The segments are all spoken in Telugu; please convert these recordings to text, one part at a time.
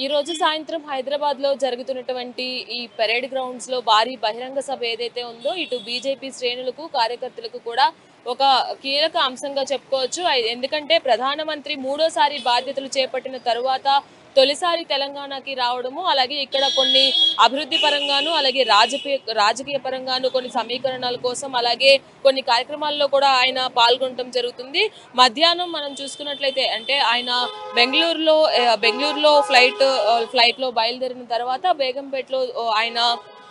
ఈ రోజు సాయంత్రం హైదరాబాద్లో జరుగుతున్నటువంటి ఈ పెరేడ్ గ్రౌండ్స్లో భారీ బహిరంగ సభ ఏదైతే ఉందో ఇటు బీజేపీ శ్రేణులకు కార్యకర్తలకు కూడా ఒక కీలక అంశంగా చెప్పుకోవచ్చు. ఎందుకంటే ప్రధానమంత్రి మూడోసారి బాధ్యతలు చేపట్టిన తరువాత తొలిసారి తెలంగాణకి రావడము, అలాగే ఇక్కడ కొన్ని అభివృద్ధి పరంగాను, అలాగే రాజకీయ పరంగాను కొన్ని సమీకరణాల కోసం, అలాగే కొన్ని కార్యక్రమాల్లో కూడా ఆయన పాల్గొనడం జరుగుతుంది. మధ్యాహ్నం మనం చూసుకున్నట్లయితే అంటే ఆయన బెంగళూరులో ఫ్లైట్ లో బయలుదేరిన తర్వాత బేగంపేటలో ఆయన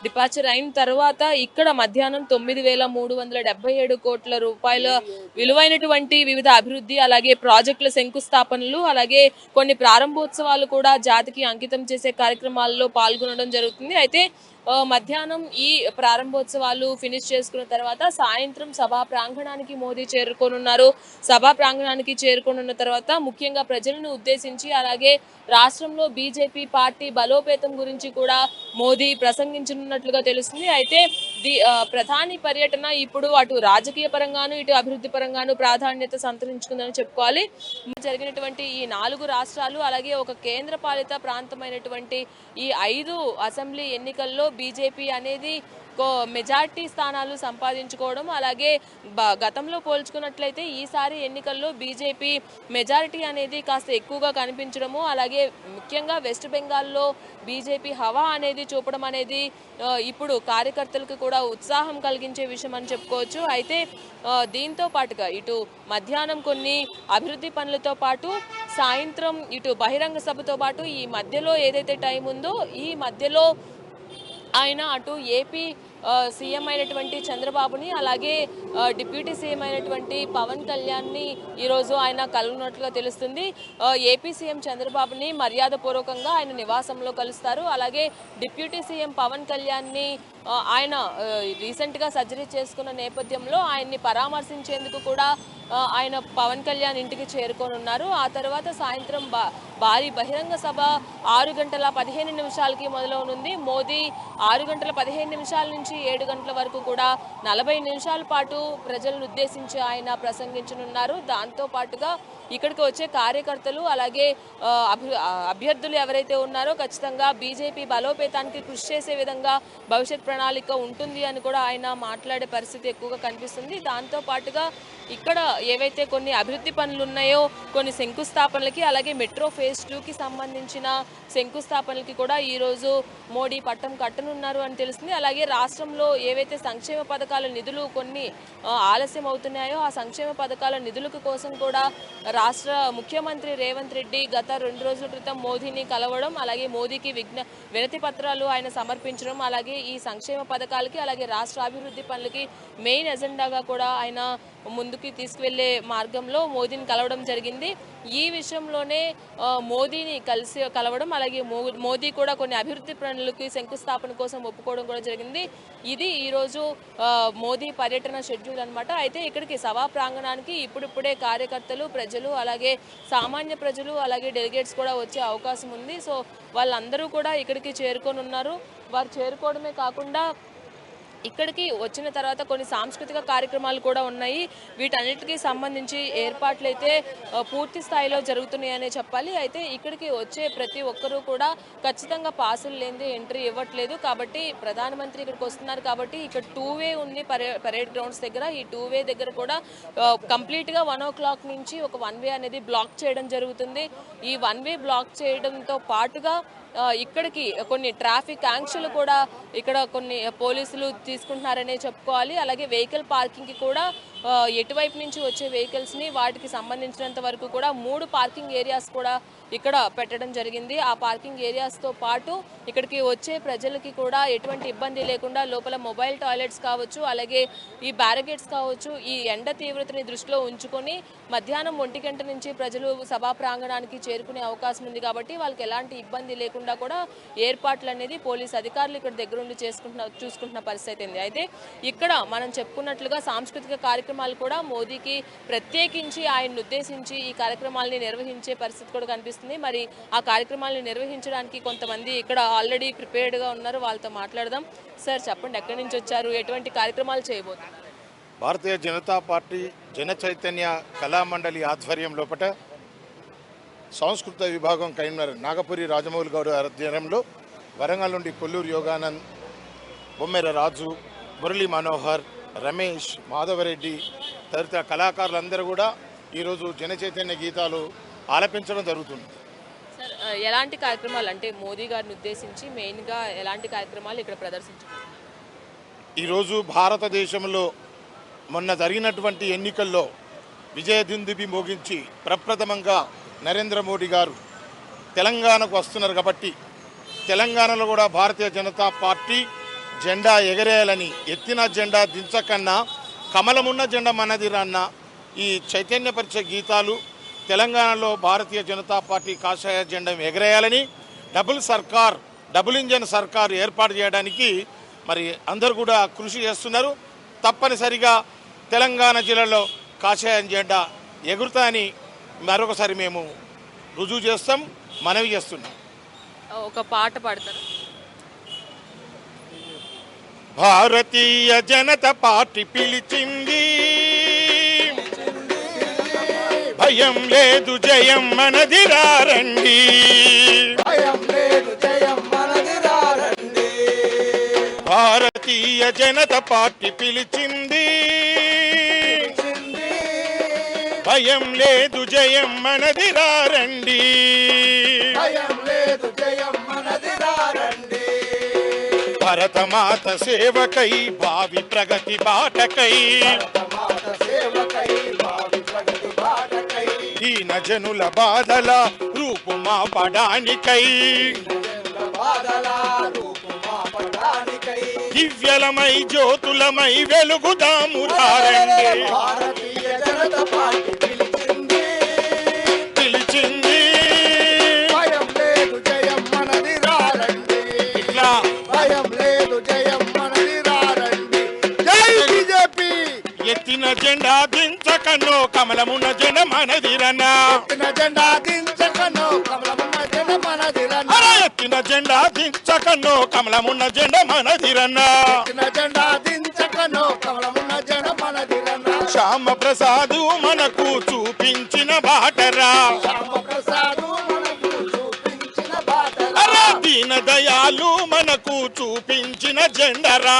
డిపార్చర్ అయిన తర్వాత ఇక్కడ మధ్యాహ్నం 9,377 కోట్ల రూపాయల విలువైనటువంటి వివిధ అభివృద్ధి అలాగే ప్రాజెక్టుల శంకుస్థాపనలు అలాగే కొన్ని ప్రారంభోత్సవాలు కూడా జాతికి అంకితం చేసే కార్యక్రమాల్లో పాల్గొనడం జరుగుతుంది. అయితే మధ్యాహ్నం ఈ ప్రారంభోత్సవాలు ఫినిష్ చేసుకున్న తర్వాత సాయంత్రం సభా ప్రాంగణానికి మోదీ చేరుకోనున్నారు. సభా ప్రాంగణానికి చేరుకోనున్న తర్వాత ముఖ్యంగా ప్రజలను ఉద్దేశించి అలాగే రాష్ట్రంలో బీజేపీ పార్టీ బలోపేతం గురించి కూడా మోదీ ప్రసంగించనున్నట్లుగా తెలుస్తుంది. అయితే ప్రధాని పర్యటన ఇప్పుడు అటు రాజకీయ పరంగాను ఇటు అభివృద్ధి పరంగాను ప్రాధాన్యత సంతరించుకుందని చెప్పుకోవాలి. జరిగినటువంటి ఈ 4 రాష్ట్రాలు అలాగే ఒక కేంద్ర పాలిత ప్రాంతమైనటువంటి ఈ 5 అసెంబ్లీ ఎన్నికల్లో బీజేపీ అనేది మెజార్టీ స్థానాలు సంపాదించుకోవడం, అలాగే గతంలో పోల్చుకున్నట్లయితే ఈసారి ఎన్నికల్లో బీజేపీ మెజారిటీ అనేది కాస్త ఎక్కువగా కనిపించడము, అలాగే ముఖ్యంగా వెస్ట్ బెంగాల్లో బీజేపీ హవా అనేది చూపడం అనేది ఇప్పుడు కార్యకర్తలకు కూడా ఉత్సాహం కలిగించే విషయం అని చెప్పుకోవచ్చు. అయితే దీంతో పాటుగా ఇటు మధ్యాహ్నం కొన్ని అభివృద్ధి పనులతో పాటు సాయంత్రం ఇటు బహిరంగ సభతో పాటు ఈ మధ్యలో ఏదైతే టైం ఉందో ఈ మధ్యలో ఆయన అటు ఏపీ సీఎం అయినటువంటి చంద్రబాబుని అలాగే డిప్యూటీ సీఎం అయినటువంటి పవన్ కళ్యాణ్ని ఈరోజు ఆయన కలుగునట్లుగా తెలుస్తుంది. ఏపీ సీఎం చంద్రబాబుని మర్యాదపూర్వకంగా ఆయన నివాసంలో కలుస్తారు. అలాగే డిప్యూటీ సీఎం పవన్ కళ్యాణ్ని ఆయన రీసెంట్గా సర్జరీ చేసుకున్న నేపథ్యంలో ఆయన్ని పరామర్శించేందుకు కూడా ఆయన పవన్ కళ్యాణ్ ఇంటికి చేరుకోనున్నారు. ఆ తర్వాత సాయంత్రం భారీ బహిరంగ సభ 6:15 మొదలవనుంది. మోదీ 6:15 నుంచి 7 గంటల వరకు కూడా 40 నిమిషాల పాటు ప్రజలను ఉద్దేశించి ఆయన ప్రసంగించనున్నారు. దాంతో పాటుగా ఇక్కడికి వచ్చే కార్యకర్తలు అలాగే అభ్యర్థులు ఎవరైతే ఉన్నారో ఖచ్చితంగా బీజేపీ బలోపేతానికి కృషి చేసే విధంగా భవిష్యత్ ప్రణాళిక ఉంటుంది అని కూడా ఆయన మాట్లాడే పరిస్థితి ఎక్కువగా కనిపిస్తుంది. దాంతో పాటుగా ఇక్కడ ఏవైతే కొన్ని అభివృద్ధి పనులు ఉన్నాయో కొన్ని శంకుస్థాపనలకి అలాగే మెట్రో ఫేజ్ 2కి సంబంధించిన శంకుస్థాపనలకి కూడా ఈరోజు మోడీ పట్టం కట్టనున్నారు అని తెలుస్తుంది. అలాగే రాష్ట్రంలో ఏవైతే సంక్షేమ పథకాల నిధులు కొన్ని ఆలస్యం అవుతున్నాయో ఆ సంక్షేమ పథకాల నిధులకు కోసం కూడా రాష్ట్ర ముఖ్యమంత్రి రేవంత్ రెడ్డి గత 2 రోజుల క్రితం మోదీని కలవడం, అలాగే మోదీకి వినతి పత్రాలు ఆయన సమర్పించడం, అలాగే ఈ సంక్షేమ పథకాలకి అలాగే రాష్ట్ర అభివృద్ధి పనులకి మెయిన్ ఎజెండాగా కూడా ఆయన ముందుకు తీసుకువెళ్లే మార్గంలో మోదీని కలవడం జరిగింది. ఈ విషయంలోనే మోదీని కలవడం అలాగే మోదీ కూడా కొన్ని అభివృద్ధి పనులకి శంకుస్థాపన కోసం ఒప్పుకోవడం కూడా జరిగింది. ఇది ఈరోజు మోదీ పర్యటన షెడ్యూల్ అనమాట. అయితే ఇక్కడికి సభా ప్రాంగణానికి ఇప్పుడిప్పుడే కార్యకర్తలు ప్రజలు అలాగే సామాన్య ప్రజలు అలాగే డెలిగేట్స్ కూడా వచ్చే అవకాశం ఉంది. సో వాళ్ళందరూ కూడా ఇక్కడికి చేరుకొని ఉన్నారు. వారు చేరుకోవడమే కాకుండా ఇక్కడికి వచ్చిన తర్వాత కొన్ని సాంస్కృతిక కార్యక్రమాలు కూడా ఉన్నాయి. వీటన్నిటికీ సంబంధించి ఏర్పాట్లు అయితే పూర్తి స్థాయిలో జరుగుతున్నాయనే చెప్పాలి. అయితే ఇక్కడికి వచ్చే ప్రతి ఒక్కరూ కూడా ఖచ్చితంగా పాసులు లేనిదే ఎంట్రీ ఇవ్వట్లేదు. కాబట్టి ప్రధానమంత్రి ఇక్కడికి వస్తున్నారు కాబట్టి ఇక్కడ 2 వే ఉంది పరేడ్ గ్రౌండ్స్ దగ్గర. ఈ 2 వే దగ్గర కూడా కంప్లీట్గా 1 o'clock నుంచి ఒక 1 వే అనేది బ్లాక్ చేయడం జరుగుతుంది. ఈ 1 వే బ్లాక్ చేయడంతో పాటుగా ఇక్కడికి కొన్ని ట్రాఫిక్ ఆంక్షలు కూడా ఇక్కడ కొన్ని పోలీసులు తీసుకుంటున్నారనే చెప్పుకోవాలి. అలాగే వెహికల్ పార్కింగ్కి కూడా ఎటువైపు నుంచి వచ్చే వెహికల్స్ని వాటికి సంబంధించినంత వరకు కూడా 3 పార్కింగ్ ఏరియాస్ కూడా ఇక్కడ పెట్టడం జరిగింది. ఆ పార్కింగ్ ఏరియాస్తో పాటు ఇక్కడికి వచ్చే ప్రజలకి కూడా ఎటువంటి ఇబ్బంది లేకుండా లోపల మొబైల్ టాయిలెట్స్ కావచ్చు అలాగే ఈ బ్యారికేడ్స్ కావచ్చు ఈ ఎండ తీవ్రతని దృష్టిలో ఉంచుకొని మధ్యాహ్నం 1 గంట నుంచి ప్రజలు సభా ప్రాంగణానికి చేరుకునే అవకాశం ఉంది. కాబట్టి వాళ్ళకి ఎలాంటి ఇబ్బంది లేకుండా కూడా ఏర్పాట్లు అనేది పోలీస్ అధికారులు ఇక్కడ దగ్గరుండి చూసుకుంటున్న పరిస్థితి ఉంది. అయితే ఇక్కడ మనం చెప్పుకున్నట్లుగా సాంస్కృతిక కార్యక్రమాలు కూడా మోదీకి ప్రత్యేకించి ఆయన్ని ఉద్దేశించి ఈ కార్యక్రమాలని నిర్వహించే పరిస్థితి కూడా కనిపిస్తుంది. మరి ఆ కార్యక్రమాలను నిర్వహించడానికి కొంతమంది ఇక్కడ ఆల్రెడీ ప్రిపేర్డ్గా ఉన్నారు. వాళ్ళతో మాట్లాడదాం. సార్ చెప్పండి, ఎక్కడి నుంచి వచ్చారు, ఎటువంటి కార్యక్రమాలు చేయబోతున్నారు? భారతీయ జనతా పార్టీ జన చైతన్య కళామండలి ఆధ్వర్యం లోపట సంస్కృత విభాగం కరీంనగర్ నాగపురి రాజమౌళి గౌడ్ ఆధ్వర్యంలో వరంగల్ నుండి కొల్లూరు యోగానంద్, బొమ్మెర రాజు, మురళీ మనోహర్, రమేష్, మాధవరెడ్డి తదితర కళాకారులందరూ కూడా ఈరోజు జనచైతన్య గీతాలు ఆలపించడం జరుగుతుంది. సార్, ఎలాంటి కార్యక్రమాలు అంటే మోదీ గారిని ఉద్దేశించి మెయిన్గా ఎలాంటి కార్యక్రమాలు ఇక్కడ ప్రదర్శించారు? ఈరోజు భారతదేశంలో మొన్న జరిగినటువంటి ఎన్నికల్లో విజయదుందుబి మోగించి ప్రప్రథమంగా నరేంద్ర మోడీ గారు తెలంగాణకు వస్తున్నారు కాబట్టి తెలంగాణలో కూడా భారతీయ జనతా పార్టీ జెండా ఎగరేయాలని, ఎత్తిన జెండా దించకన్నా కమలమున్న జెండా మనదిరన్న ఈ చైతన్యపరిచే గీతాలు తెలంగాణలో భారతీయ జనతా పార్టీ కాషాయ జెండా ఎగరేయాలని, డబుల్ ఇంజన్ సర్కార్ ఏర్పాటు చేయడానికి మరి అందరూ కూడా కృషి చేస్తున్నారు. తప్పనిసరిగా తెలంగాణ జిల్లాలో కాషాయ జెండా ఎగురుతాయని మరొకసారి మేము రుజువు చేస్తాం, మనవి చేస్తున్నాం. ఒక పాట పాడతారు? భారతీయ జనతా పార్టీ పిలిచింది, భయం లేదు జయం మనదిరా రండి, భారతీయ జనతా పార్టీ పిలిచింది, భయం లేదు జయం మనదిరా రండి, భరతమాత సేవకై భావి ప్రగతి బాటకై, దీన జనుల బాధల రూపు మాపడానికై, దివ్యలమై జ్యోతులమై వెలుగుదాము రండి, పిలిచింది ఇట్లా ఎత్తిన జెండా దించకన్నో కమలమున్న జెండ మనదిరన్నా, ఎత్తిన జెండా దించకన్నో కమలమున్న జెండ మనదిరన్నా, శ్యామ ప్రసాదు మనకు చూపించిన బాటరా, దీన దయాలు మనకు చూపించిన జెండరా,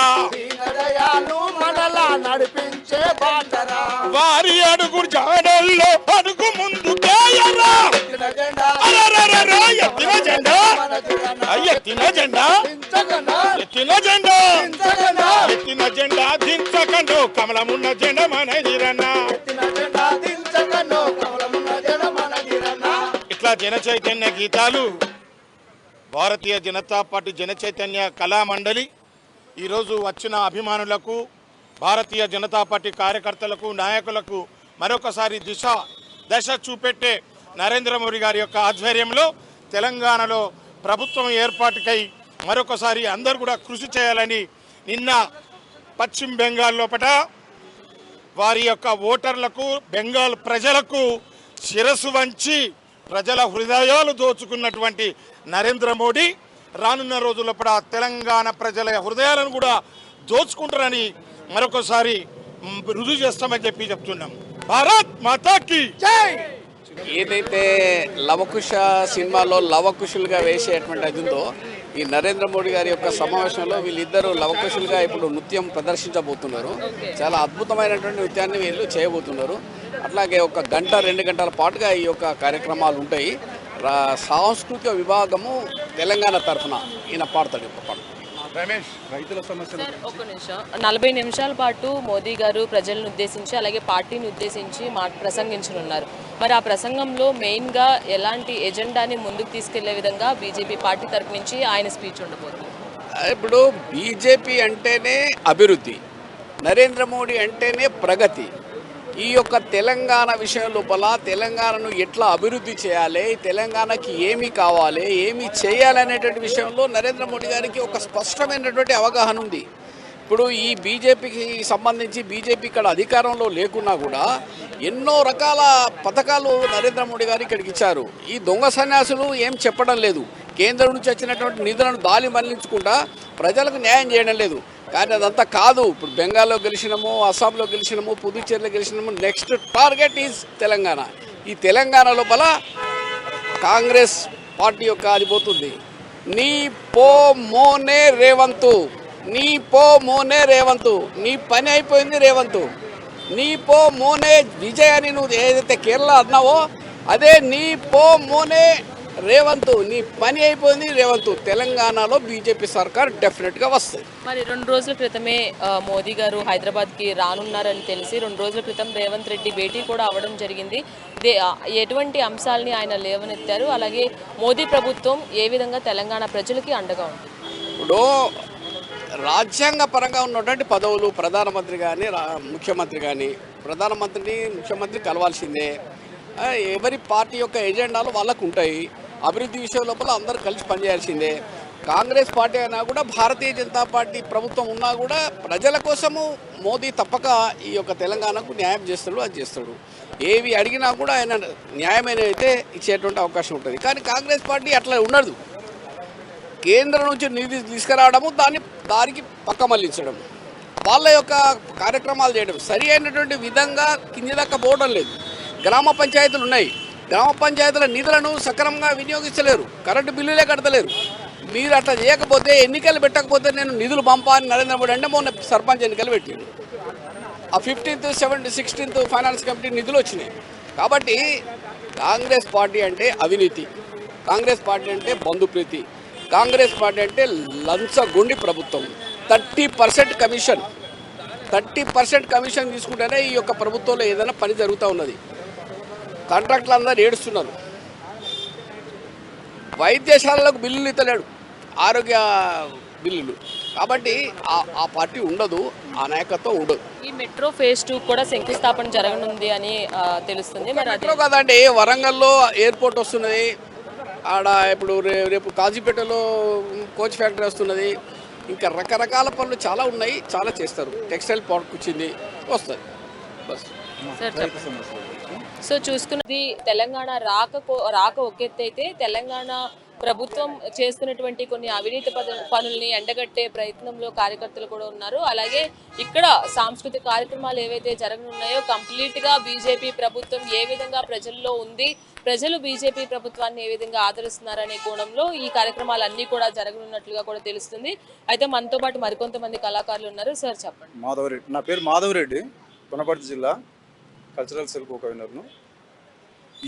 నడిపించే బాటరా, వారి అడుగు జాడల్లో అడుగు ముందు కేయరా, ఎత్తిన జెండా ఎత్తిన జెండా ఎత్తిన జెండా ఎత్తిన జెండా దించకండు కమలమున్న జెండ మనదిరన్నా, ఇట్లా జన చైతన్య గీతాలు భారతీయ జనతా పార్టీ జన చైతన్య కళా మండలి ఈరోజు వచ్చిన అభిమానులకు, భారతీయ జనతా పార్టీ కార్యకర్తలకు, నాయకులకు మరొకసారి దశ చూపెట్టే నరేంద్ర మోడీ గారి యొక్క ఆధ్వర్యంలో తెలంగాణలో ప్రభుత్వం ఏర్పాటుకై మరొకసారి అందరూ కూడా కృషి చేయాలని నిన్న పశ్చిమ బెంగాల్ లోపల వారి యొక్క ఓటర్లకు, బెంగాల్ ప్రజలకు శిరస్సు వంచి ప్రజల హృదయాలు దోచుకున్నటువంటి నరేంద్ర మోడీ రానున్న రోజుల్లో తెలంగాణ ప్రజల హృదయాలను కూడా దోచుకుంటారని మరొకసారి రుజువు చేస్తామని చెప్తున్నాం. భారత్ మాతాకి జై. ఏదైతే లవకుశ సినిమాలో లవకుశులుగా వేసేటువంటి అది ఉందో, ఈ నరేంద్ర మోడీ గారి యొక్క సమావేశంలో వీళ్ళిద్దరూ లవకుశులుగా ఇప్పుడు నృత్యం ప్రదర్శించబోతున్నారు. చాలా అద్భుతమైనటువంటి నృత్యాన్ని వీళ్ళు చేయబోతున్నారు. అట్లాగే ఒక గంట 2 గంటల పాటుగా ఈ యొక్క కార్యక్రమాలు ఉంటాయి. సాంస్కృతిక విభాగము తెలంగాణ తరఫున ఈయన పాడతాడు ఒక పాట. రైతుల సమస్యలు ఒక నిమిషం. 40 నిమిషాల పాటు మోదీ గారు ప్రజలను ఉద్దేశించి అలాగే పార్టీని ఉద్దేశించి ప్రసంగించనున్నారు. మరి ఆ ప్రసంగంలో మెయిన్గా ఎలాంటి ఎజెండాని ముందుకు తీసుకెళ్లే విధంగా బీజేపీ పార్టీ తరఫు నుంచి ఆయన స్పీచ్ ఉండబోతుంది? ఇప్పుడు బీజేపీ అంటేనే అభివృద్ధి, నరేంద్ర మోడీ అంటేనే ప్రగతి. ఈ యొక్క తెలంగాణ విషయం లోపల తెలంగాణను ఎట్లా అభివృద్ధి చేయాలి, తెలంగాణకి ఏమి కావాలి, ఏమి చేయాలనేటువంటి విషయంలో నరేంద్ర మోడీ గారికి ఒక స్పష్టమైనటువంటి అవగాహన ఉంది. ఇప్పుడు ఈ బీజేపీకి సంబంధించి బీజేపీ ఇక్కడ అధికారంలో లేకున్నా కూడా ఎన్నో రకాల పథకాలు నరేంద్ర మోడీ గారు ఇక్కడికి ఇచ్చారు. ఈ దొంగ సన్యాసులు ఏం చెప్పడం లేదు, కేంద్రం నుంచి వచ్చినటువంటి నిధులను దాలి మళ్లించుకుంటా ప్రజలకు న్యాయం చేయడం లేదు. కానీ అదంతా కాదు. ఇప్పుడు బెంగాల్లో గెలిచినాము, అస్సాంలో గెలిచినాము, పుదుచ్చేరిలో గెలిచినాము, నెక్స్ట్ టార్గెట్ ఈజ్ తెలంగాణ. ఈ తెలంగాణ లోపల కాంగ్రెస్ పార్టీ యొక్క అది పోతుంది. నీ పో మోనే రేవంతు, నీ పో మోనే రేవంతు, నీ పని అయిపోయింది రేవంతు. నీ పో మోనే విజయ్ అని నువ్వు ఏదైతే కేరళ అన్నావో అదే నీ పో మోనే రేవంతు, నీ పని అయిపోయింది రేవంతు. తెలంగాణలో బీజేపీ సర్కార్ డెఫినెట్గా వస్తుంది. మరి 2 రోజుల క్రితమే మోదీ గారు హైదరాబాద్కి రానున్నారని తెలిసి 2 రోజుల క్రితం రేవంత్ రెడ్డి భేటీ కూడా అవ్వడం జరిగింది. ఎటువంటి అంశాలని ఆయన లేవనెత్తారు, అలాగే మోదీ ప్రభుత్వం ఏ విధంగా తెలంగాణ ప్రజలకి అండగా ఉంది? ఇప్పుడు రాజ్యాంగ పరంగా ఉన్నటువంటి పదవులు ప్రధానమంత్రి కానీ ముఖ్యమంత్రి కానీ, ప్రధానమంత్రిని ముఖ్యమంత్రి కలవాల్సిందే. ఎవరి పార్టీ యొక్క ఎజెండాలు వాళ్ళకు ఉంటాయి. అభివృద్ధి విషయం లోపల అందరూ కలిసి పనిచేయాల్సిందే. కాంగ్రెస్ పార్టీ అయినా కూడా భారతీయ జనతా పార్టీ ప్రభుత్వం ఉన్నా కూడా ప్రజల కోసము మోదీ తప్పక ఈ యొక్క తెలంగాణకు న్యాయం చేస్తాడు, అది చేస్తాడు. ఏవి అడిగినా కూడా ఆయన న్యాయమైన అయితే ఇచ్చేటువంటి అవకాశం ఉంటుంది. కానీ కాంగ్రెస్ పార్టీ అట్లా ఉండదు. కేంద్రం నుంచి నిధి తీసుకురావడము, దానికి పక్క మళ్లించడం, వాళ్ళ యొక్క కార్యక్రమాలు చేయడం సరి అయినటువంటి విధంగా కింది దాకా పోవడం లేదు. గ్రామ పంచాయతీలు ఉన్నాయి, గ్రామ పంచాయతీల నిధులను సక్రమంగా వినియోగించలేరు, కరెంటు బిల్లులే కడతలేరు. మీరు అట్లా చేయకపోతే, ఎన్నికలు పెట్టకపోతే నేను నిధులు పంపాలని నరేంద్ర మోడీ అంటే మొన్న సర్పంచ్ ఎన్నికలు పెట్టాడు. ఆ 15th, 17th, 16th finance committee నిధులు వచ్చినాయి. కాబట్టి కాంగ్రెస్ పార్టీ అంటే అవినీతి, కాంగ్రెస్ పార్టీ అంటే బంధుప్రీతి, కాంగ్రెస్ పార్టీ అంటే లంచగొండి ప్రభుత్వం. 30% కమిషన్, 30% కమిషన్ తీసుకుంటేనే ఈ యొక్క ప్రభుత్వంలో ఏదైనా పని జరుగుతూ ఉన్నది. కాంట్రాక్టులు అందరూ ఏడుస్తున్నారు. వైద్యశాలలకు బిల్లులు ఇస్తలేడు, ఆరోగ్య బిల్లులు. కాబట్టి ఆ పార్టీ ఉండదు, ఆ నాయకత్వం ఉండదు. ఈ మెట్రో ఫేజ్ 2 కూడా శంకుస్థాపన జరగనుంది అని తెలుస్తుంది. మరి మెట్రో కదండి, వరంగల్లో ఎయిర్పోర్ట్ వస్తున్నది, ఆడ ఇప్పుడు రేపు కాజీపేటలో కోచ్ ఫ్యాక్టరీ వస్తున్నది. ఇంకా రకరకాల పనులు చాలా ఉన్నాయి, చాలా చేస్తారు. టెక్స్టైల్ పార్క్ వచ్చింది, వస్తుంది. బస్ సో చూసుకున్నది తెలంగాణ రాక ఒక ఎత్తు అయితే, తెలంగాణ ప్రభుత్వం చేస్తున్నటువంటి కొన్ని అవినీతి పనుల్ని ఎండగట్టే ప్రయత్నంలో కార్యకర్తలు కూడా ఉన్నారు. అలాగే ఇక్కడ సాంస్కృతిక కార్యక్రమాలు ఏవైతే జరగనున్నాయో కంప్లీట్గా బీజేపీ ప్రభుత్వం ఏ విధంగా ప్రజల్లో ఉంది, ప్రజలు బీజేపీ ప్రభుత్వాన్ని ఏ విధంగా ఆదరిస్తున్నారనే కోణంలో ఈ కార్యక్రమాలన్నీ కూడా జరగనున్నట్లుగా కూడా తెలుస్తుంది. అయితే మనతో పాటు మరికొంతమంది కళాకారులు ఉన్నారు. సార్ చెప్పండి. మాధవరెడ్డి, నా పేరు మాధవరెడ్డి, వనపర్తి జిల్లా కల్చరల్ సెల్ కన్వీనర్ను.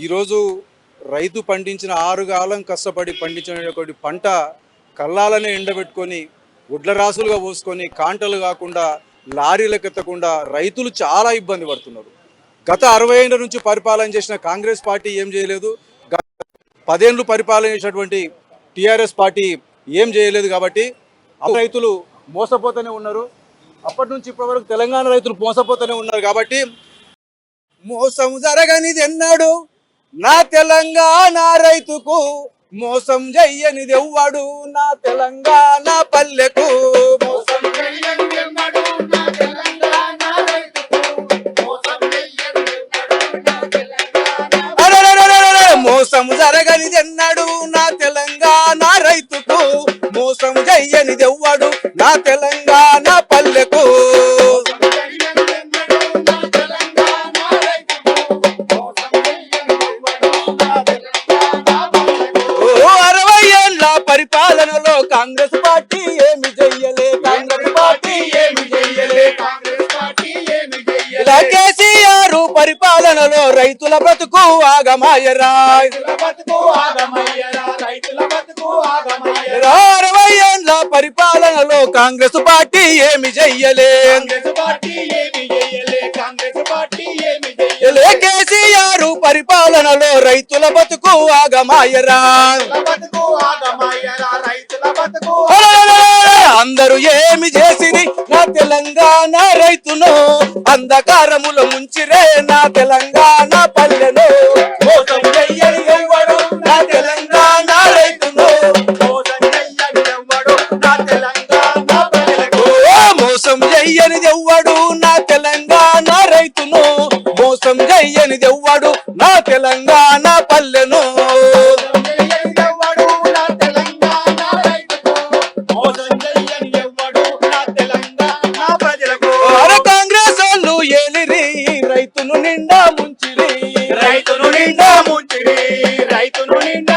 ఈరోజు రైతు పండించిన 6 కాలం కష్టపడి పండించిన పంట కల్లాలనే ఎండబెట్టుకొని గుడ్ల రాసులుగా పోసుకొని కాంటలు కాకుండా లారీలకు ఎత్తకుండా రైతులు చాలా ఇబ్బంది పడుతున్నారు. గత 60 ఏళ్ల నుంచి పరిపాలన చేసిన కాంగ్రెస్ పార్టీ ఏం చేయలేదు, 10 ఏళ్ళు పరిపాలన చేసినటువంటి టీఆర్ఎస్ పార్టీ ఏం చేయలేదు. కాబట్టి రైతులు మోసపోతూనే ఉన్నారు. అప్పటి నుంచి ఇప్పటి వరకు తెలంగాణ రైతులు మోసపోతూనే ఉన్నారు. కాబట్టి మోసం జరగనిది ఎన్నాడు నా తెలంగాణ రైతుకు, మోసం చెయ్యనిది ఎవ్వడు నా తెలంగాణ పల్లెకు. మోసం మోసం జరగనిది ఎన్నాడు నా తెలంగాణ రైతుకు, మోసం చెయ్యనిది ఎవ్వడు నా తెలంగాణ పల్లెకు. 60 ఏళ్ల పరిపాలనలో కాంగ్రెస్ పార్టీ ఏమి చెయ్యలే, కాంగ్రెస్ పార్టీ ఏమి చెయ్యలే, కాంగ్రెస్ పార్టీ ఏమి చెయ్యలే. కేసీఆర్ పరిపాలనలో రైతుల బతుకు ఆగమాయరా, 60 ఏళ్ల పరిపాలనలో కాంగ్రెస్ పార్టీ ఏమి చెయ్యలే, కేసీఆర్ పరిపాలనలో రైతుల బతుకు ఆగమాయరా. అందరూ ఏమి చేసిరి నా తెలంగాణ రైతును, అంధకారములో ముంచిరే నా తెలంగాణ పల్లెను. మోసం చెయ్యని ఎవ్వడు నా తెలంగాణ రైతును, మోసం చెయ్యనిది ఎవ్వడు నా తెలంగాణ పల్లెకు. మోసం చెయ్యనిది ఎవ్వడు నా తెలంగాణ రైతును, మోసం చెయ్యనిది ఎవ్వడు నా తెలంగాణ పల్లెను. కాంగ్రెస్ వాళ్ళు ఏలిరి రైతును నిండా ముంచిరి, రైతును నిండా ముంచిరి, రైతును నిండా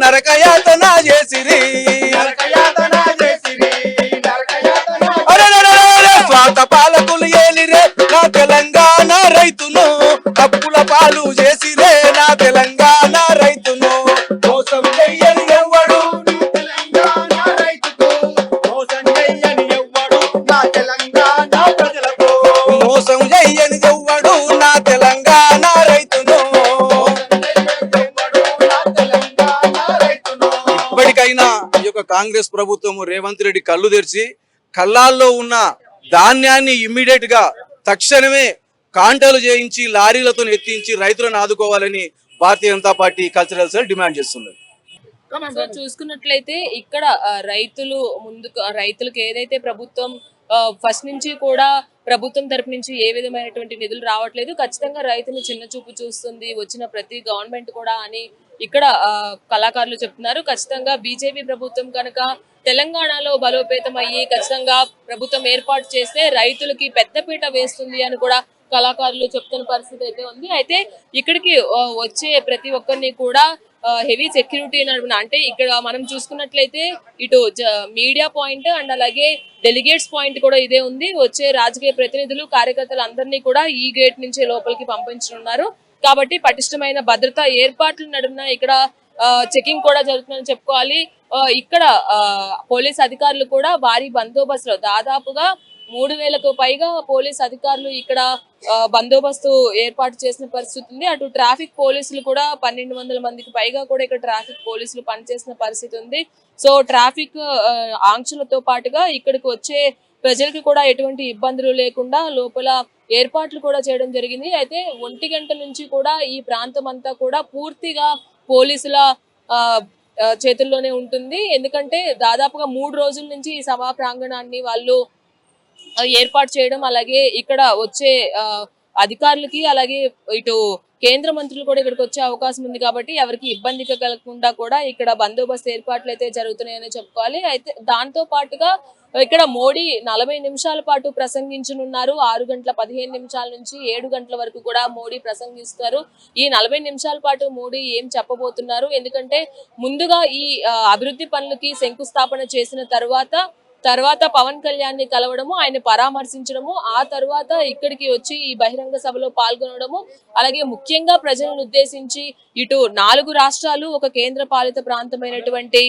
నరకయాతన చేసిరి అరెరెరెరెరె, స్వార్థ పాలకులు ఏలిరే నా తెలంగాణ రైతును, తప్పుల పాలు చేసిరే నా తెలంగాణ రైతును. మోసం చెయ్యని ఎవ్వడు మోసం చెయ్యని ఎవ్వడు నా తెలంగాణ రైతును. ఇప్పటికైనా ఈ యొక్క కాంగ్రెస్ ప్రభుత్వము రేవంత్ రెడ్డి కళ్ళు తెరిచి కళ్ళాల్లో ఉన్న ధాన్యాన్ని ఇమ్మీడియట్ గా తక్షణమే కాంటలు చేయించి లారీలతో ఎత్తించి రైతులను ఆదుకోవాలని Bharatiya Janata party cultural cell demand చేస్తుంది. సో చూసుకున్నట్లయితే ఇక్కడ రైతులు ముందుకు రైతులకు ఏదైతే ప్రభుత్వం ఫస్ట్ నుంచి కూడా ప్రభుత్వం తరపు నుంచి ఏ విధమైనటువంటి నిధులు రావట్లేదు, ఖచ్చితంగా రైతుని చిన్న చూపు చూస్తుంది వచ్చిన ప్రతి గవర్నమెంట్ కూడా అని ఇక్కడ కళాకారులు చెప్తున్నారు. ఖచ్చితంగా బీజేపీ ప్రభుత్వం కనుక తెలంగాణలో బలోపేతం అయ్యి ఖచ్చితంగా ప్రభుత్వం ఏర్పాటు చేస్తే రైతులకి పెద్దపీట వేస్తుంది అని కూడా కళాకారులు చెప్తున్న పరిస్థితి అయితే ఉంది. అయితే ఇక్కడికి వచ్చే ప్రతి ఒక్కరిని కూడా హెవీ సెక్యూరిటీ అంటే ఇక్కడ మనం చూసుకున్నట్లయితే ఇటు మీడియా పాయింట్ అండ్ అలాగే డెలిగేట్స్ పాయింట్ కూడా ఇదే ఉంది. వచ్చే రాజకీయ ప్రతినిధులు కార్యకర్తలు అందరినీ కూడా ఈ గేట్ నుంచే లోపలికి పంపించనున్నారు. కాబట్టి పటిష్టమైన భద్రతా ఏర్పాట్ల నడుమ ఇక్కడ చెకింగ్ కూడా జరుగుతుందని చెప్పుకోవాలి. ఇక్కడ పోలీస్ అధికారులు కూడా భారీ బందోబస్తులో దాదాపుగా 3000కు పైగా పోలీస్ అధికారులు ఇక్కడ బందోబస్తు ఏర్పాటు చేసిన పరిస్థితి ఉంది. అటు ట్రాఫిక్ పోలీసులు కూడా 1200 మందికి పైగా కూడా ఇక్కడ ట్రాఫిక్ పోలీసులు పనిచేసిన పరిస్థితి ఉంది. సో ట్రాఫిక్ ఆంక్షలతో పాటుగా ఇక్కడికి వచ్చే ప్రజలకు కూడా ఎటువంటి ఇబ్బందులు లేకుండా లోపల ఏర్పాట్లు కూడా చేయడం జరిగింది. అయితే 1 గంట నుంచి కూడా ఈ ప్రాంతం అంతా కూడా పూర్తిగా పోలీసుల చేతుల్లోనే ఉంటుంది. ఎందుకంటే దాదాపుగా 3 రోజుల నుంచి ఈ సభా ప్రాంగణాన్ని వాళ్ళు ఏర్పాటు చేయడం, అలాగే ఇక్కడ వచ్చే అధికారులకి అలాగే ఇటు కేంద్ర మంత్రులు కూడా ఇక్కడికి వచ్చే అవకాశం ఉంది. కాబట్టి ఎవరికి ఇబ్బంది కలగకుండా కూడా ఇక్కడ బందోబస్తు ఏర్పాట్లు అయితే జరుగుతున్నాయని చెప్పుకోవాలి. అయితే దాంతో పాటుగా ఇక్కడ మోడీ 40 నిమిషాల పాటు ప్రసంగించనున్నారు. 6 గంటల 15 నిమిషాల నుంచి 7 గంటల వరకు కూడా మోడీ ప్రసంగిస్తారు. ఈ 40 నిమిషాల పాటు మోడీ ఏం చెప్పబోతున్నారు, ఎందుకంటే ముందుగా ఈ అభివృద్ధి పనులకి శంకుస్థాపన చేసిన తర్వాత పవన్ కళ్యాణ్ ని కలవడము, ఆయన పరామర్శించడము, ఆ తర్వాత ఇక్కడికి వచ్చి ఈ బహిరంగ సభలో పాల్గొనడము, అలాగే ముఖ్యంగా ప్రజలను ఉద్దేశించి ఇటు 4 రాష్ట్రాలు ఒక కేంద్ర పాలిత ప్రాంతమైనటువంటి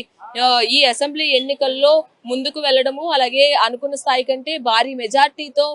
ఈ అసెంబ్లీ ఎన్నికల్లో ముందుకు వెళ్లడము, అలాగే అనుకున్న స్థాయి కంటే భారీ మెజార్టీతో